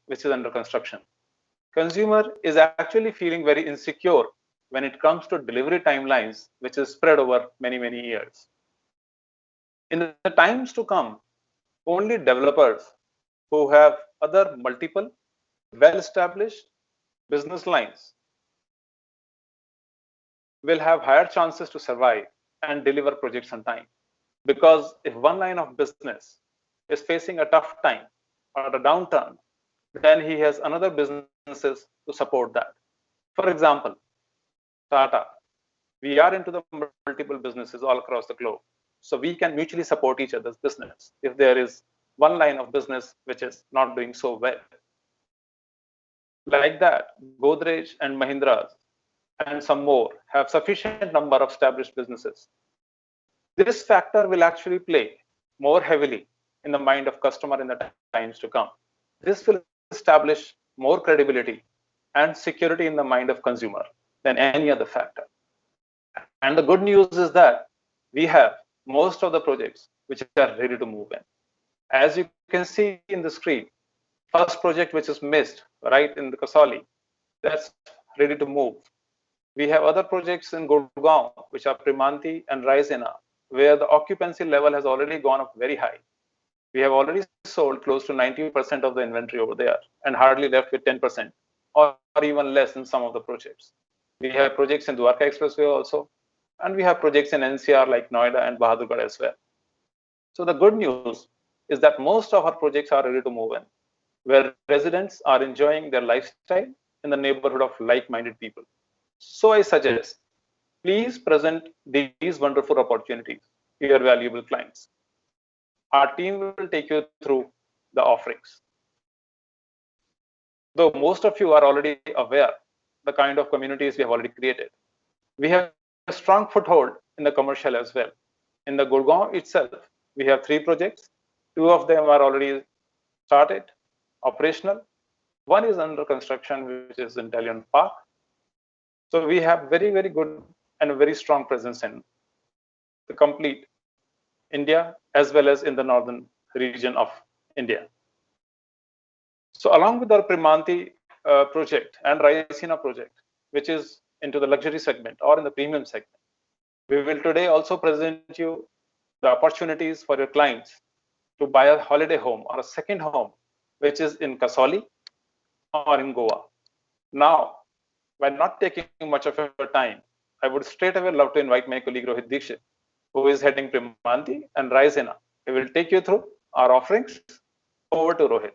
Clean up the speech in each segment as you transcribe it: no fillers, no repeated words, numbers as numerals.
which is under construction. Consumer is actually feeling very insecure when it comes to delivery timelines, which is spread over many, many years. In the times to come, only developers who have other multiple well-established business lines will have higher chances to survive and deliver projects on time. Because if one line of business is facing a tough time or a downturn, then he has another businesses to support that. For example, Tata, we are into the multiple businesses all across the globe. So we can mutually support each other's business if there is one line of business which is not doing so well. Like that, Godrej and Mahindra and some more have sufficient number of established businesses. This factor will actually play more heavily in the mind of customer in the times to come. This will establish more credibility and security in the mind of consumer than any other factor. And the good news is that we have most of the projects which are ready to move in. As you can see in the screen, first project which is missed right in the Kasauli, that's ready to move. We have other projects in Gurgaon, which are Primanti and Raisina, where the occupancy level has already gone up very high. We have already sold close to 90% of the inventory over there and hardly left with 10% or even less in some of the projects. We have projects in Dwarka Expressway also, and we have projects in NCR like Noida and Bahadurgarh as well. So the good news is that most of our projects are ready to move in, where residents are enjoying their lifestyle in the neighborhood of like-minded people. So I suggest, please present these wonderful opportunities to your valuable clients. Our team will take you through the offerings. Though most of you are already aware the kind of communities we have already created, we have a strong foothold in the commercial as well. In the Gurgaon itself, we have 3 projects. 2 of them are already started, operational. One is under construction, which is in Dalian Park. So we have very, very good and a very strong presence in the complete India as well as in the northern region of India. So along with our Primanti project and Raisina project, which is into the luxury segment or in the premium segment, we will today also present you the opportunities for your clients to buy a holiday home or a second home, which is in Kasauli or in Goa. Now, by not taking much of your time, I would straight away love to invite my colleague Rohit Dikshit, who is heading Primanti and Raisina. He will take you through our offerings. Over to Rohit.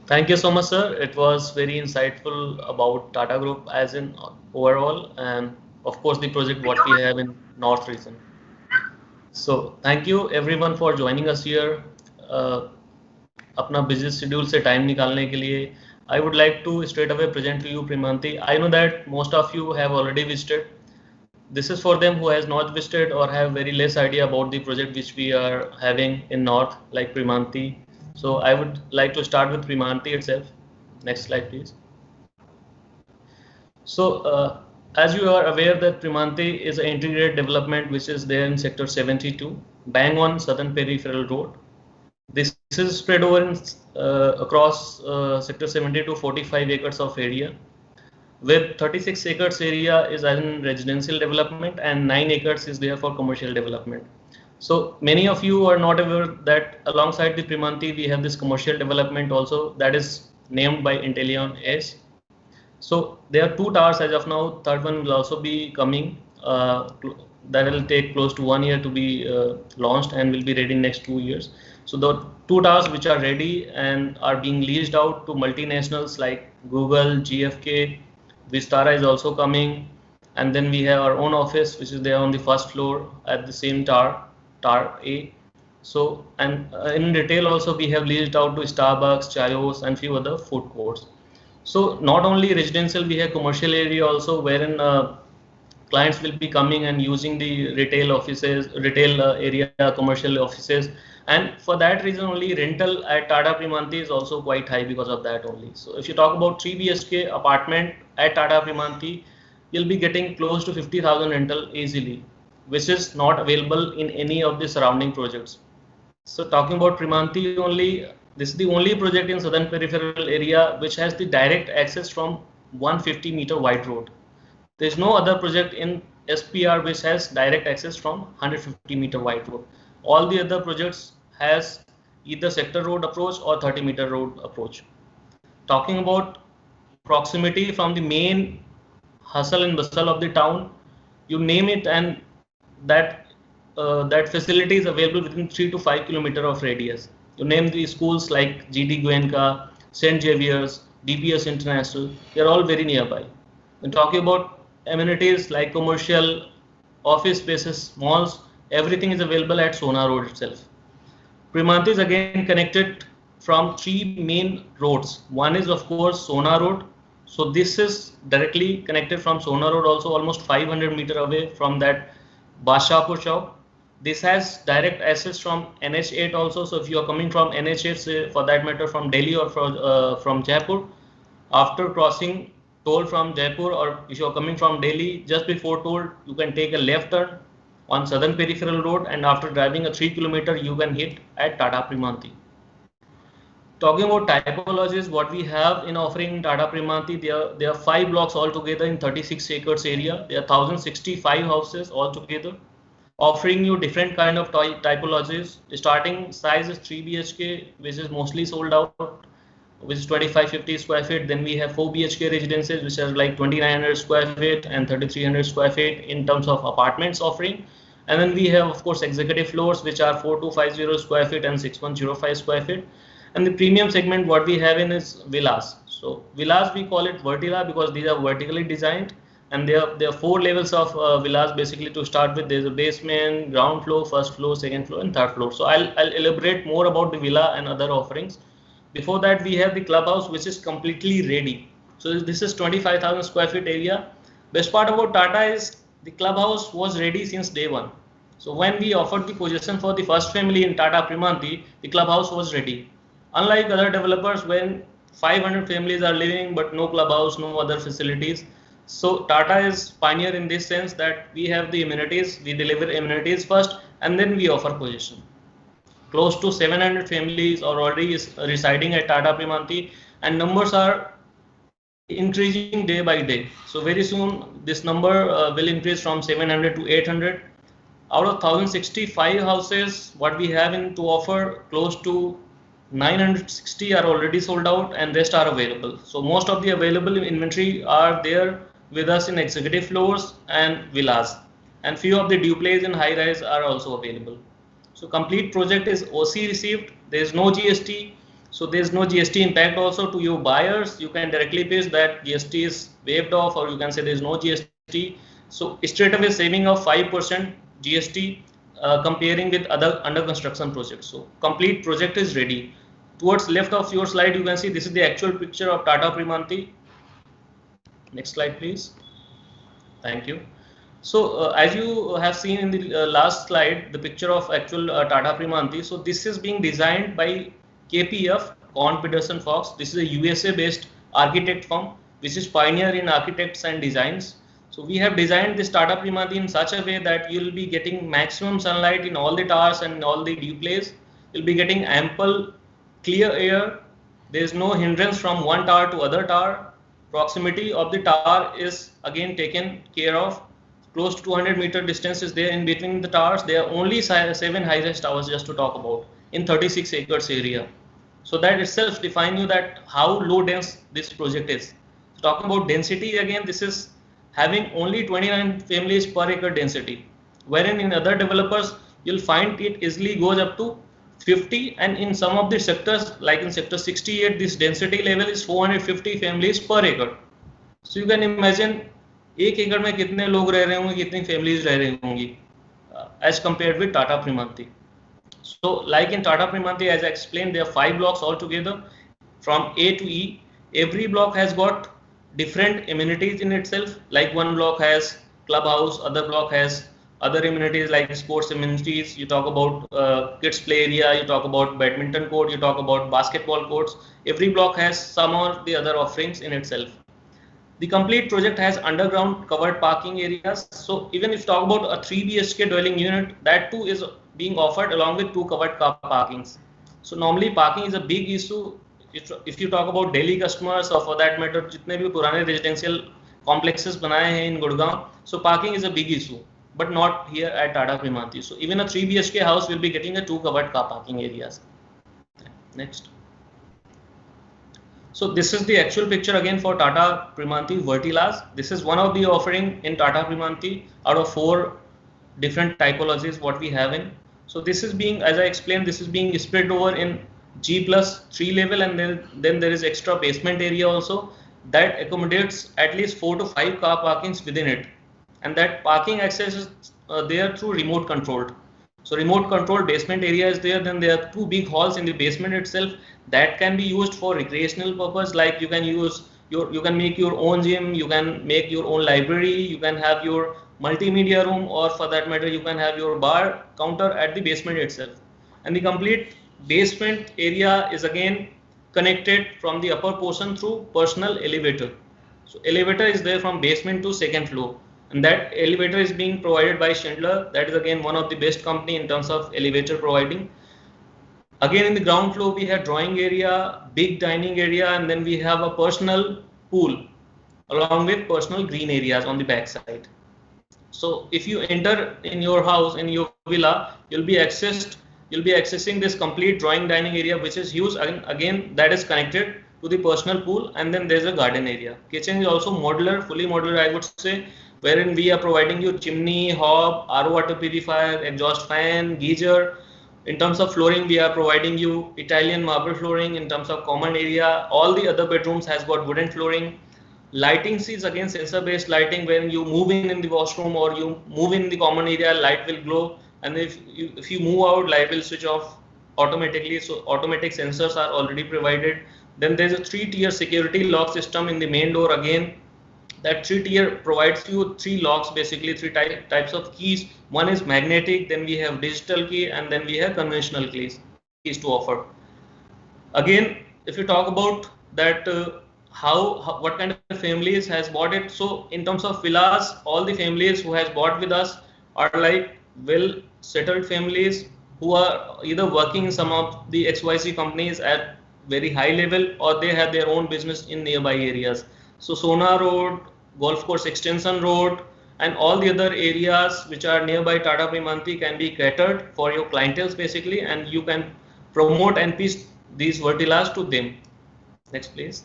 Thank you so much, sir. It was very insightful about Tata Group as in overall, and of course the project what we have in North region. So thank you everyone for joining us here. अपना busy schedule से time निकालने के लिए I would like to straight away present to you Primanti. I know that most of you have already visited. This is for them who has not visited or have very less idea about the project which we are having in North, like Primanti. So I would like to start with Primanti itself. Next slide, please. So as you are aware that Primanti is an integrated development which is there in sector 72, bang on Southern Peripheral Road. This is spread over in, across sector 72, 45 acres of area, with 36 acres area is in residential development and 9 acres is there for commercial development. So many of you are not aware that alongside the Primanti we have this commercial development also that is named by Intellion S. So there are 2 towers as of now. Third one will also be coming. That will take close to 1 year to be launched and will be ready in next 2 years. So the 2 towers which are ready and are being leased out to multinationals like Google, GfK, Vistara is also coming, and then we have our own office which is there on the first floor at the same tower A. So and in retail also we have leased out to Starbucks, Chayos and few other food courts. So not only residential, we have commercial area also wherein clients will be coming and using the retail offices, retail area, commercial offices, and for that reason only rental at Tata Primanti is also quite high because of that only. So if you talk about 3 BHK apartment at Tata Primanti, you'll be getting close to 50,000 rental easily, which is not available in any of the surrounding projects. So talking about Primanti only, this is the only project in southern peripheral area which has the direct access from 150-meter wide road. There is no other project in SPR which has direct access from 150-meter wide road. All the other projects has either sector road approach or 30-meter road approach. Talking about proximity from the main hustle and bustle of the town, you name it, and that facility is available within 3 to 5 kilometer of radius. You name the schools like GD Goenka, St. Xavier's, DPS International, they are all very nearby. When talking about amenities like commercial, office spaces, malls, everything is available at Sona Road itself. Primanti is again connected from 3 main roads. One is of course Sona Road. So this is directly connected from Sona Road, also almost 500-meter away from that Bashapur Chowk. This has direct access from NH8 also. So if you are coming from NH8, say for that matter from Delhi or from Jaipur, after crossing toll from Jaipur, or if you are coming from Delhi, just before toll, you can take a left turn on Southern Peripheral Road, and after driving a 3 kilometer, you can hit at Tata Primanti. Talking about typologies, what we have in offering in Tata Primanti, there are 5 blocks altogether in 36 acres area. There are 1065 houses altogether, offering you different kind of typologies. The starting size is 3 BHK, which is mostly sold out, which is 2550 square feet. Then we have 4 BHK residences, which are like 2900 square feet and 3300 square feet in terms of apartments offering. And then we have, of course, executive floors, which are 4250 square feet and 6105 square feet. And the premium segment, what we have in is villas. So villas, we call it Vertila because these are vertically designed, and there are 4 levels of villas basically to start with. There's a basement, ground floor, first floor, second floor, and third floor. So I'll elaborate more about the villa and other offerings. Before that, we have the clubhouse, which is completely ready. So this is 25,000 square feet area. Best part about Tata is the clubhouse was ready since day one. So when we offered the possession for the first family in Tata Primanti, the clubhouse was ready. Unlike other developers, when 500 families are living but no clubhouse, no other facilities. So Tata is pioneer in this sense that we have the amenities, we deliver amenities first, and then we offer possession. Close to 700 families are already residing at Tata Primanti, and numbers are increasing day by day. So very soon this number will increase from 700 to 800. Out of 1065 houses, what we have to offer, close to 960 are already sold out and rest are available. So most of the available inventory are there with us in executive floors and villas, and few of the duplex and high rise are also available. So complete project is OC received. There is no GST. So there is no GST impact also to your buyers. You can directly pitch that GST is waived off, or you can say there is no GST. So straight away saving of 5% GST comparing with other under construction projects. So complete project is ready. Towards left of your slide, you can see this is the actual picture of Tata Primanti. Next slide, please. Thank you. So as you have seen in the last slide, the picture of actual Tata Primanti. So this is being designed by KPF, Kohn Pedersen Fox. This is a USA based architect firm which is pioneer in architects and designs. So we have designed this Tata Primanti in such a way that you will be getting maximum sunlight in all the towers and all the duplex. You'll be getting ample clear air. There is no hindrance from one tower to other tower. Proximity of the tower is again taken care of. Close to 200-meter distance is there in between the towers. There are only 7 high-rise towers just to talk about in 36 acres area. So that itself defines you that how low dense this project is. So talking about density again, this is having only 29 families per acre density, wherein in other developers you'll find it easily goes up to 50, and in some of the sectors like in sector 68 this density level is 450 families per acre. So you can imagine 1 एकड़ में कितने लोग रह रहे होंगे, कितनी families रह रही होंगी as compared with Tata Primanti. So like in Tata Primanti, as I explained, there are 5 blocks altogether from A to E. Every block has got different amenities in itself. Like one block has clubhouse, other block has other amenities like sports amenities. You talk about kids play area, you talk about badminton court, you talk about basketball courts. Every block has some or the other offerings in itself. The complete project has underground covered parking areas. So even if you talk about a 3 BHK dwelling unit, that too is being offered along with 2 covered car parkings. So normally parking is a big issue if you talk about Delhi customers or for that matter जितने भी पुराने residential complexes बनाए हैं in Gurgaon, so parking is a big issue, but not here at Tata Primanti. So even a 3 BHK house will be getting a 2 covered car parking areas. Next. So this is the actual picture again for Tata Primanti Vertilas. This is one of the offering in Tata Primanti out of 4 different typologies what we have in. So this is being, as I explained, this is being spread over in G+3 level, and then there is extra basement area also that accommodates at least 4 to 5 car parkings within it, and that parking access is there through remote controlled. So remote controlled basement area is there. Then there are 2 big halls in the basement itself that can be used for recreational purpose, like you can use you can make your own gym, you can make your own library, you can have your multimedia room, or for that matter you can have your bar counter at the basement itself. And the complete basement area is again connected from the upper portion through personal elevator. So elevator is there from basement to 2nd floor, and that elevator is being provided by Schindler. That is again one of the best company in terms of elevator providing. Again in the ground floor we have drawing area, big dining area, and then we have a personal pool along with personal green areas on the back side. So if you enter in your house, in your villa, you'll be accessing this complete drawing dining area, which is huge, and again that is connected to the personal pool, and then there's a garden area. Kitchen is also modular, fully modular I would say, wherein we are providing you chimney, hob, RO water purifier, exhaust fan, geyser. In terms of flooring, we are providing you Italian marble flooring. In terms of common area, all the other bedrooms has got wooden flooring. Lighting is again sensor based lighting. When you move in the washroom or you move in the common area, light will glow, and if you move out, light will switch off automatically. So automatic sensors are already provided. Then there's a 3-tier security lock system in the main door. Again, that 3-tier provides you 3 locks, basically 3 types of keys. One is magnetic, then we have digital key, and then we have conventional keys to offer. Again, if you talk about that what kind of families has bought it, so in terms of villas, all the families who has bought with us are like well settled families who are either working in some of the XYZ companies at very high level, or they have their own business in nearby areas. So Sona Road, Golf Course Extension Road, and all the other areas which are nearby Tata Primanti can be catered for your clientele basically, and you can promote and pitch these vertilas to them. Next please.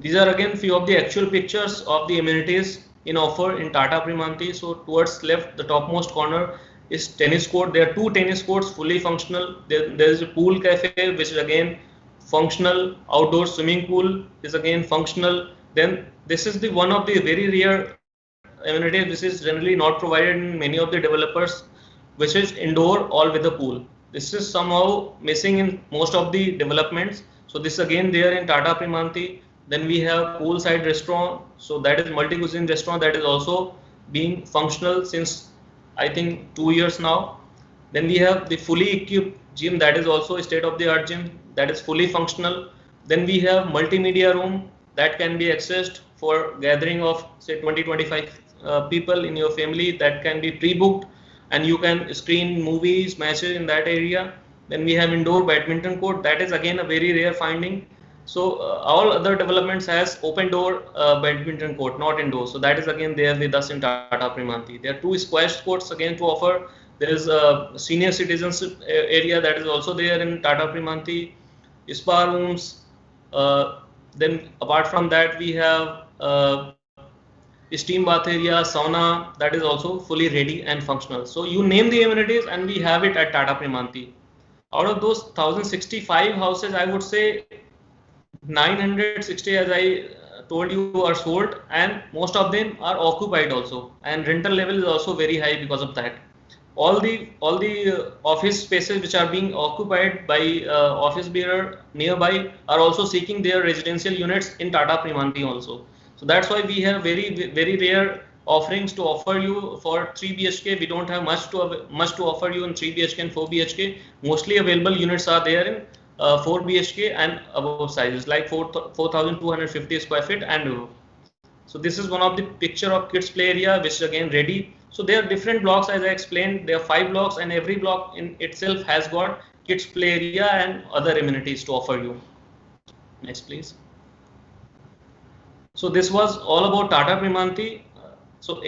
These are again few of the actual pictures of the amenities in offer in Tata Primanti. So towards left, the topmost corner is tennis court. There are 2 tennis courts fully functional. There is a pool cafe which is again functional. Outdoor swimming pool is again functional. Then this is the one of the very rare amenities which is generally not provided in many of the developers, which is indoor all-weather pool. This is somehow missing in most of the developments. So this again there in Tata Primanti. Then we have poolside restaurant. So that is multi-cuisine restaurant that is also being functional since I think 2 years now. Then we have the fully equipped gym that is also a state-of-the-art gym that is fully functional. Then we have multimedia room that can be accessed for gathering of say 20-25 people in your family, that can be pre-booked, and you can screen movies, matches in that area. Then we have indoor badminton court. That is again a very rare finding. So all other developments has open door badminton court, not indoor. So that is again there with us in Tata Primanti. There are 2 squash courts again to offer. There is a senior citizens area that is also there in Tata Primanti. Spa rooms. Then apart from that we have steam bath area, sauna, that is also fully ready and functional. So you name the amenities and we have it at Tata Primanti. Out of those 1065 houses, I would say 960, as I told you, are sold, and most of them are occupied also, and rental level is also very high because of that. All the office spaces which are being occupied by office bearer nearby are also seeking their residential units in Tata Primanti also. So that's why we have very rare offerings to offer you for 3 BHK. We don't have much to offer you in 3 BHK and 4 BHK. Mostly available units are there in 4 BHK and above sizes, like 4,250 square feet and above. So this is one of the picture of kids play area, which is again ready So there are different blocks, as I explained. There are 5 blocks, and every block in itself has got kids play area and other amenities to offer you. Next, please. So this was all about Tata Primanti. So